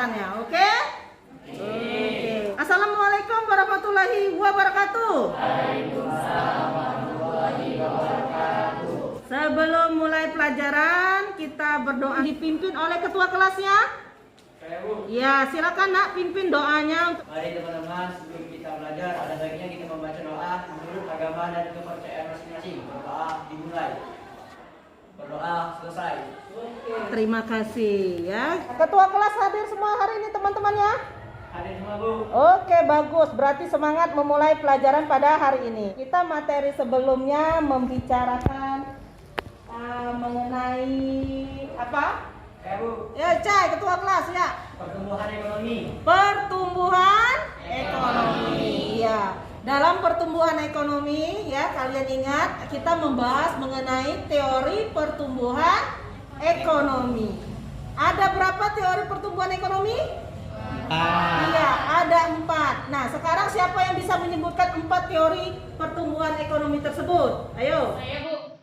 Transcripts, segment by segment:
pelajarannya. Oke? Oke. Assalamualaikum warahmatullahi wabarakatuh. Waalaikumsalam warahmatullahi wabarakatuh. Sebelum mulai pelajaran, kita berdoa dipimpin oleh ketua kelasnya. Ya, silakan Nak pimpin doanya. Mari teman-teman, sebelum kita belajar, ada baiknya kita membaca doa menurut agama dan kepercayaan masing-masing. Berdoa dimulai. Berdoa selesai. Terima kasih ya. Ketua kelas hadir semua hari ini teman-teman ya. Hadir semua, Bu. Oke, bagus. Berarti semangat memulai pelajaran pada hari ini. Kita materi sebelumnya membicarakan mengenai apa? Bu. Ya, Cai, ketua kelas ya. Pertumbuhan ekonomi. Pertumbuhan ekonomi. Ya. Dalam pertumbuhan ekonomi ya, kalian ingat kita membahas mengenai teori pertumbuhan ekonomi. Ada berapa teori pertumbuhan ekonomi? 4. Iya, ada 4. Nah, sekarang siapa yang bisa menyebutkan 4 teori pertumbuhan ekonomi tersebut? Ayo. Saya, Bu.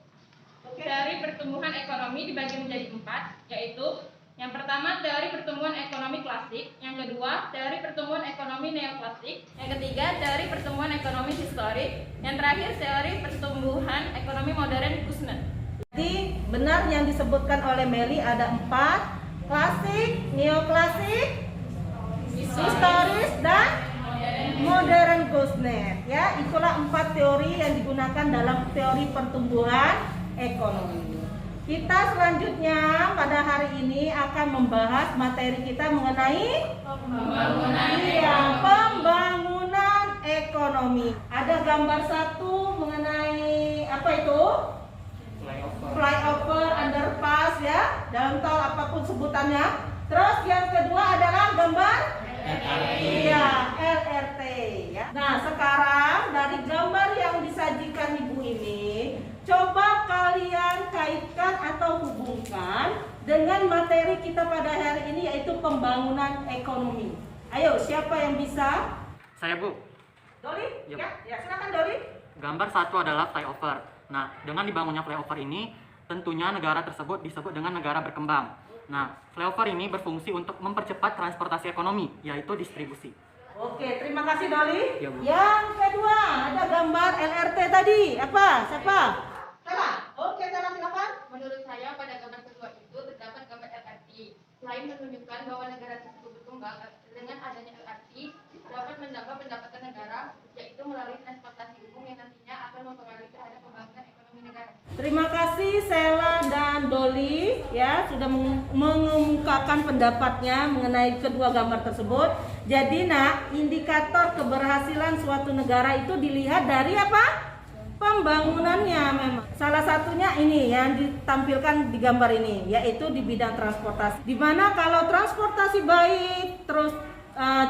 Teori pertumbuhan ekonomi dibagi menjadi 4, yaitu yang pertama teori pertumbuhan ekonomi klasik, yang kedua teori pertumbuhan ekonomi neoklasik, yang ketiga teori pertumbuhan ekonomi historik, yang terakhir teori pertumbuhan ekonomi modern Kushner. Jadi benar yang disebutkan oleh Meli ada 4, klasik, neoklasik, historis dan modern Kushner. Ya, itulah 4 teori yang digunakan dalam teori pertumbuhan ekonomi. Kita selanjutnya pada hari ini akan membahas materi kita mengenai pembangunan ekonomi. Ada gambar satu mengenai apa itu? Flyover, underpass ya, dalam tol apapun sebutannya. Terus yang kedua adalah gambar Iya, LRT ya. Nah, sekarang dari gambar yang disajikan Ibu ini, coba kalian kaitkan atau hubungkan dengan materi kita pada hari ini, yaitu pembangunan ekonomi. Ayo, siapa yang bisa? Saya, Bu. Doli? Yuk. Ya, silakan Doli. Gambar satu adalah flyover. Nah, dengan dibangunnya flyover ini, tentunya negara tersebut disebut dengan negara berkembang. Nah, flyover ini berfungsi untuk mempercepat transportasi ekonomi, yaitu distribusi. Oke, terima kasih Doli. Ya, Bu. Yang kedua, ada gambar LRT tadi. Apa? Siapa? Tela. Oke, Tela silakan. Menurut saya pada gambar kedua itu terdapat gambar LRT. Selain menunjukkan bahwa negara tersebut berkembang, dengan adanya LRT dapat menambah pendapatan negara, yaitu melalui transportasi umum yang nantinya akan mempengaruhi terhadap pembangunan ekonomi negara. Terima kasih Sela dan Doli ya sudah mengemukakan pendapatnya mengenai kedua gambar tersebut. Jadi indikator keberhasilan suatu negara itu dilihat dari apa? Pembangunannya memang. Salah satunya ini yang ditampilkan di gambar ini, yaitu di bidang transportasi. Dimana kalau transportasi baik, terus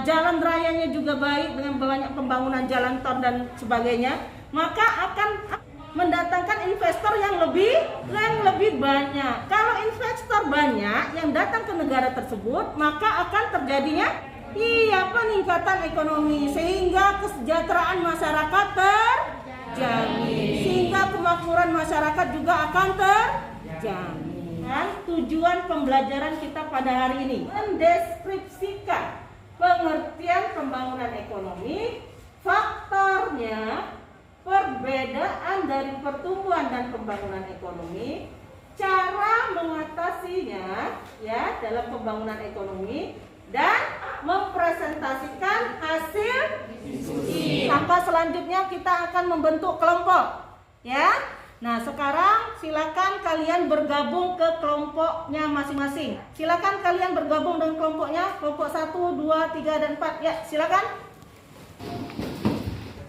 jalan rayanya juga baik dengan banyak pembangunan jalan tol dan sebagainya, maka akan mendatangkan investor yang lebih banyak. Kalau investor banyak yang datang ke negara tersebut, maka akan terjadinya peningkatan ekonomi, sehingga kesejahteraan masyarakat terjamin, sehingga kemakmuran masyarakat juga akan terjamin. Dan tujuan pembelajaran kita pada hari ini mendeskripsikan pengertian pembangunan ekonomi, faktornya, perbedaan dari pertumbuhan dan pembangunan ekonomi, cara mengatasinya ya dalam pembangunan ekonomi, dan mempresentasikan hasil diskusi. Sampai selanjutnya kita akan membentuk kelompok ya. Nah, sekarang silakan kalian bergabung ke kelompoknya masing-masing. Silakan kalian bergabung dengan kelompoknya, kelompok 1, 2, 3 dan 4. Ya, silakan.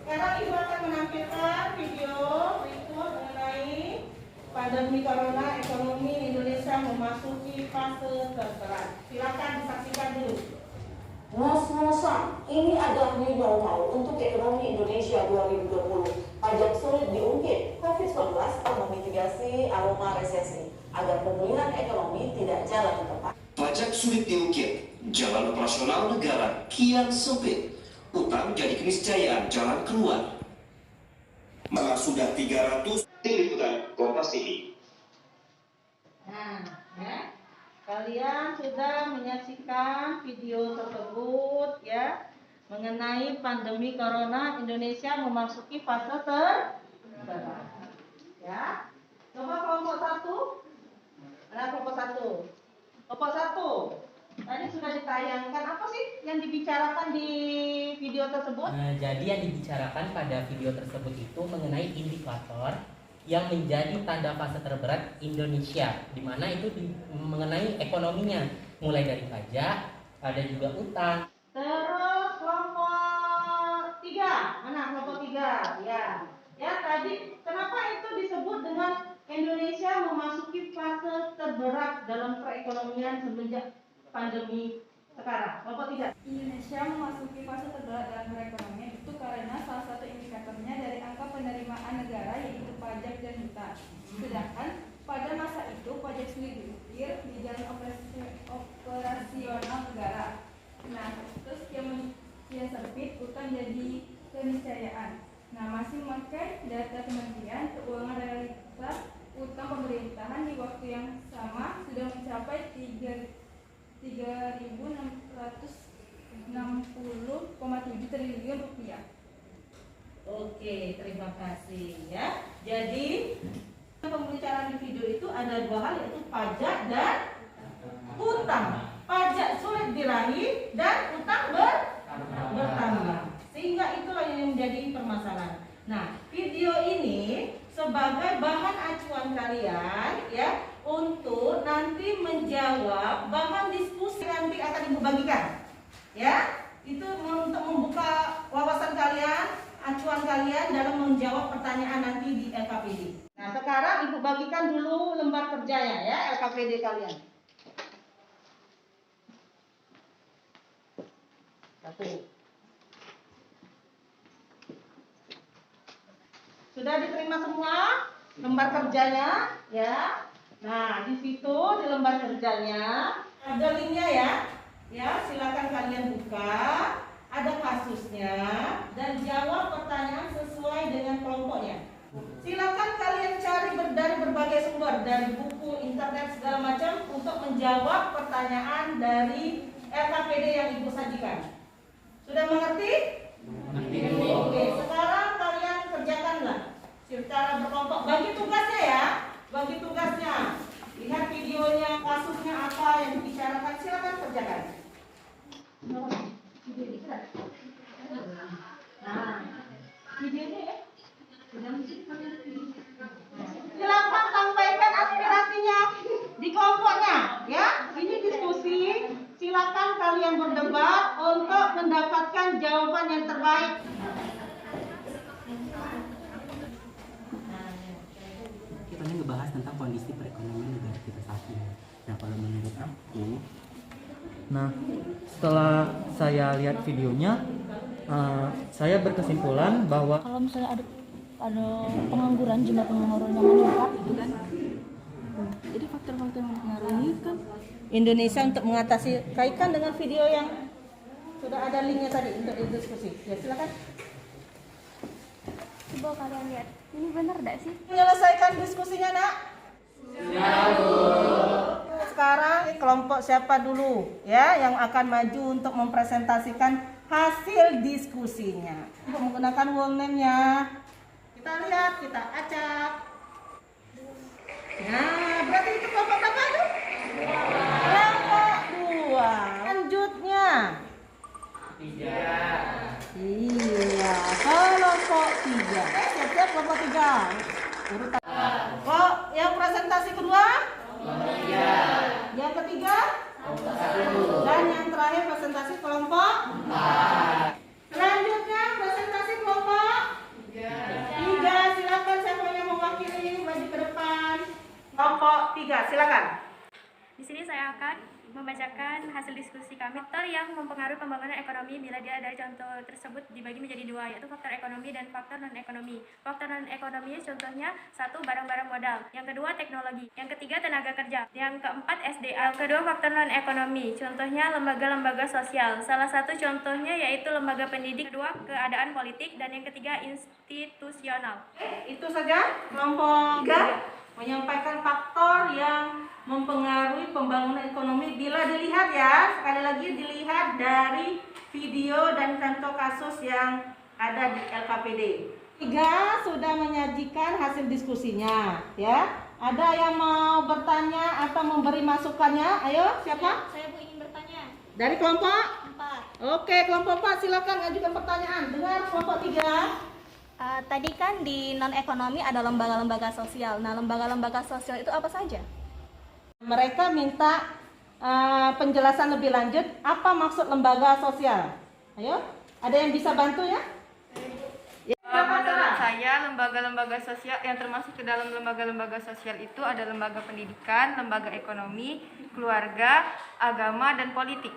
Sekarang Ibu akan menampilkan video berikut mengenai pandemi corona, ekonomi Indonesia memasuki fase terberat. Silakan disaksikan dulu. Ngos-ngosan, ini adalah new normal untuk ekonomi Indonesia 2020. Pajak sulit diungkit, COVID-19 memitigasi aroma resesi agar pemulihan ekonomi tidak jalan tepat. Pajak sulit diungkit, jalan operasional negara kian sempit. Utang jadi keniscayaan jalan keluar. Malah sudah 300. Tim Liputan Kompas TV. Nah, ya. Kalian sudah menyaksikan video tersebut ya mengenai pandemi corona Indonesia memasuki fase terberat. Ya. Coba kelompok 1. Mana kelompok 1? Kelompok 1. Tadi sudah ditayangkan apa sih yang dibicarakan di video tersebut? Jadi yang dibicarakan pada video tersebut itu mengenai indikator yang menjadi tanda fase terberat Indonesia, di mana itu mengenai ekonominya, mulai dari pajak, ada juga utang. Terus kelompok 3, mana kelompok 3? Ya, ya tadi kenapa itu disebut dengan Indonesia memasuki fase terberat dalam perekonomian semenjak pandemi sekarang? Kelompok 3. Indonesia memasuki fase terberat dalam perekonomian itu karena salah satu indikatornya dari angka penerimaan negara yaitu pajak dan hutang. Sedangkan pada masa itu pajak sulit diukir di jalan operasional negara. Nah, terus yang sempit hutang jadi keniscayaan. Nah, masih memakai data Kementerian Keuangan realita utang pemerintahan di waktu yang sama sudah mencapai 3.660,7 triliun rupiah. Oke, terima kasih ya. Jadi pembicaraan di video itu ada dua hal yaitu pajak dan utang. Pajak sulit diraih dan utang bertambah. Sehingga itulah yang menjadi permasalahan. Nah, video ini sebagai bahan acuan kalian ya untuk nanti menjawab bahan diskusi nanti akan Ibu bagikan. Ya, itu untuk membuka wawasan kalian, acuan kalian dalam menjawab pertanyaan nanti di LKPD. Nah, sekarang Ibu bagikan dulu lembar kerjanya ya, LKPD kalian. Satu. Sudah diterima semua lembar kerjanya ya. Nah, di situ di lembar kerjanya ada linknya ya. Ya, silakan kalian buka. Ada kasusnya dan jawab pertanyaan sesuai dengan kelompoknya. Silakan kalian cari dari berbagai sumber, dari buku, internet segala macam untuk menjawab pertanyaan dari LKPD yang Ibu sajikan. Sudah mengerti? Oke, sekarang kalian kerjakanlah secara berkelompok. Bagi tugasnya ya, bagi tugasnya. Lihat videonya, kasusnya apa yang dibicarakan, silakan kerjakan. Nah, videonya ya. Silakan sampaikan aspirasinya di kelompoknya, ya. Ini diskusi. Silakan kalian berdebat untuk mendapatkan jawaban yang terbaik. Kita ini ngebahas tentang kondisi perekonomian negara kita saat ini. Nah, kalau menurut aku, setelah saya lihat videonya, saya berkesimpulan bahwa kalau misalnya ada pengangguran, jumlah pengangguran yang meningkat gitu kan, jadi faktor-faktor yang mempengaruhi kan Indonesia untuk mengatasi, kaitkan dengan video yang sudah ada linknya tadi untuk diskusi. Ya, silakan. coba kalian lihat ini benar tidak sih? Menyelesaikan diskusinya, Nak? Sekarang kelompok siapa dulu ya yang akan maju untuk mempresentasikan hasil diskusinya? Untuk menggunakan wall name-nya. Kita lihat, kita acak. Nah, berarti itu kelompok apa tuh? Kelompok 2. Selanjutnya. 3. Iya, kelompok 3. Siap-siap kelompok 3. Urutan. Kok yang presentasi kedua? Kelompok 3. Yang ketiga? Kelompok 1. Dan yang terakhir presentasi kelompok 4. Selanjutnya presentasi kelompok 3. Silakan siapa yang mewakili maju ke depan. Kelompok 3, silakan. Di sini saya akan membacakan hasil diskusi kami yang mempengaruhi pembangunan ekonomi bila dia dari contoh tersebut dibagi menjadi dua, yaitu faktor ekonomi dan faktor non-ekonomi. Faktor non-ekonomi contohnya 1. Barang-barang modal, yang kedua teknologi, yang ketiga tenaga kerja, yang keempat SDA. Yang kedua faktor non-ekonomi, contohnya lembaga-lembaga sosial. Salah satu contohnya yaitu lembaga pendidik, kedua keadaan politik, dan yang ketiga institusional. Itu saja kelompok 3 menyampaikan faktor yang mempengaruhi pembangunan ekonomi bila dilihat ya, sekali lagi dilihat dari video dan contoh kasus yang ada di LKPD. 3 sudah menyajikan hasil diskusinya ya. Ada yang mau bertanya atau memberi masukannya? Ayo, siapa? Saya Bu ingin bertanya. Dari kelompok 4. Oke, kelompok 4 silakan ajukan pertanyaan. Dengar kelompok 3. Tadi kan di non-ekonomi ada lembaga-lembaga sosial. Nah, lembaga-lembaga sosial itu apa saja? Mereka minta penjelasan lebih lanjut apa maksud lembaga sosial. Ayo, ada yang bisa bantu ya? Menurut saya, lembaga-lembaga sosial yang termasuk ke dalam lembaga-lembaga sosial itu ada lembaga pendidikan, lembaga ekonomi, keluarga, agama, dan politik.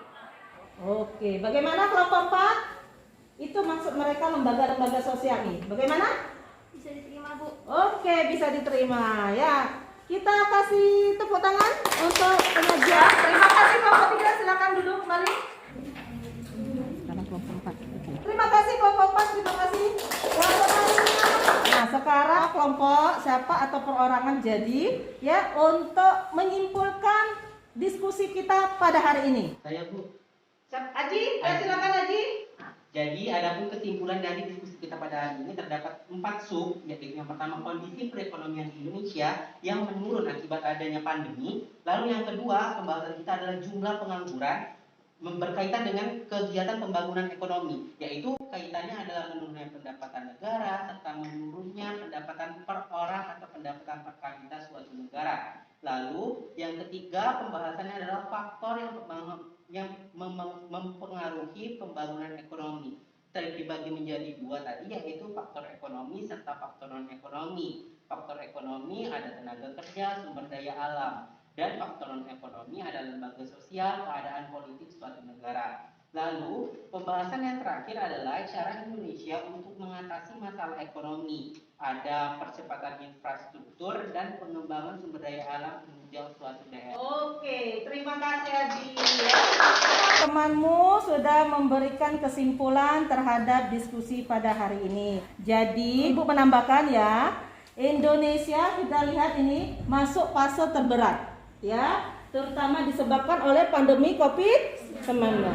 Oke, bagaimana kelompok 4? Itu maksud mereka lembaga-lembaga sosial nih. Bagaimana? Bisa diterima, Bu. Oke, bisa diterima ya. Kita kasih tepuk tangan untuk penyajian. Terima kasih kelompok 3, silakan duduk kembali. Terima kasih kelompok 4, terima kasih. Nah, sekarang kelompok siapa atau perorangan jadi ya untuk menyimpulkan diskusi kita pada hari ini. Saya Bu. Aji, silakan Aji. Jadi adapun kesimpulan dari diskusi kita pada hari ini terdapat 4 sub, yaitu yang pertama kondisi perekonomian Indonesia yang menurun akibat adanya pandemi. Lalu yang kedua pembahasan kita adalah jumlah pengangguran berkaitan dengan kegiatan pembangunan ekonomi, yaitu kaitannya adalah menurunnya pendapatan negara serta menurunnya pendapatan per orang atau pendapatan per kapita suatu negara. Lalu yang ketiga pembahasannya adalah faktor yang mempengaruhi pembangunan ekonomi. Dibagi menjadi 2 tadi, yaitu faktor ekonomi serta faktor non ekonomi. Faktor ekonomi ada tenaga kerja, sumber daya alam, dan faktor non ekonomi ada lembaga sosial, keadaan politik suatu negara. Lalu pembahasan yang terakhir adalah cara Indonesia untuk mengatasi masalah ekonomi. Ada percepatan infrastruktur dan pengembangan sumber daya alam penunjang suatu daerah. Oke, terima kasih Haji ya. Temanmu sudah memberikan kesimpulan terhadap diskusi pada hari ini. Jadi, Ibu menambahkan ya, Indonesia kita lihat ini masuk fase terberat ya, terutama disebabkan oleh pandemi COVID-19.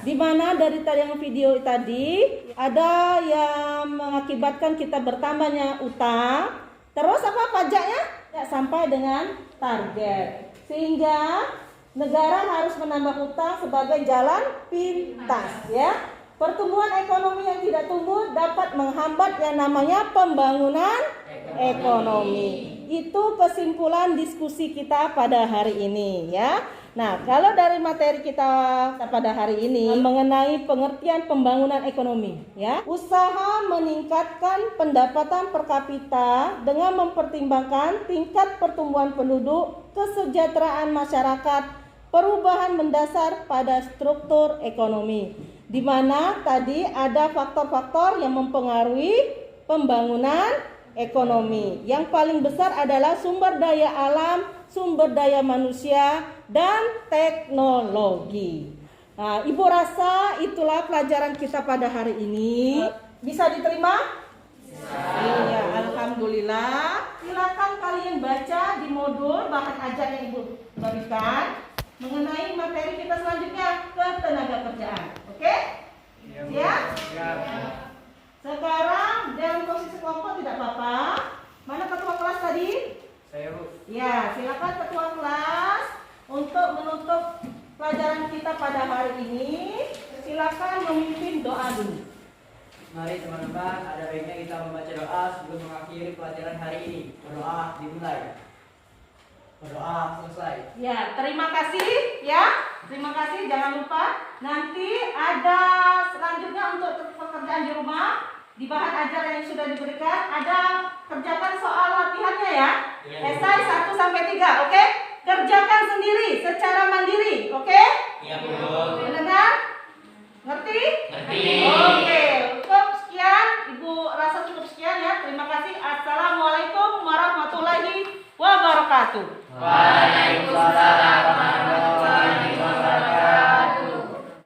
Di mana dari tayang video tadi ada yang mengakibatkan kita bertambahnya utang, terus apa pajaknya tidak sampai dengan target, sehingga negara harus menambah utang sebagai jalan pintas ya. Pertumbuhan ekonomi yang tidak tumbuh dapat menghambat yang namanya pembangunan ekonomi. Itu kesimpulan diskusi kita pada hari ini ya. Nah, kalau dari materi kita pada hari ini mengenai pengertian pembangunan ekonomi ya, usaha meningkatkan pendapatan per kapita dengan mempertimbangkan tingkat pertumbuhan penduduk, kesejahteraan masyarakat, perubahan mendasar pada struktur ekonomi, di mana tadi ada faktor-faktor yang mempengaruhi pembangunan ekonomi. Yang paling besar adalah sumber daya alam, sumber daya manusia, dan teknologi. Nah, Ibu rasa itulah pelajaran kita pada hari ini. Bisa diterima? Iya, alhamdulillah. Silakan kalian baca di modul bahan ajar yang Ibu berikan mengenai materi kita selanjutnya, ketenagakerjaan. Oke? Ya? Sekarang dalam posisi kelompok tidak apa-apa. Mana ketua kelas tadi? Saya Bu. Ya, silakan ketua kelas untuk menutup pelajaran kita pada hari ini. Silakan memimpin doa dulu. Mari teman-teman, ada baiknya kita membaca doa sebelum mengakhiri pelajaran hari ini. Berdoa dimulai. Berdoa selesai. Ya, terima kasih ya. Terima kasih, jangan lupa nanti ada selanjutnya untuk pekerjaan di rumah. Di bahan ajar yang sudah diberikan ada kerjakan soal latihannya ya. Esai 1 sampai 3, oke? Kerjakan sendiri secara mandiri, oke? Iya, Bu. Mendengar? Ngerti? Ngerti. Oke, cukup sekian. Ibu rasa cukup sekian ya. Terima kasih. Assalamualaikum warahmatullahi wabarakatuh. Waalaikumsalam.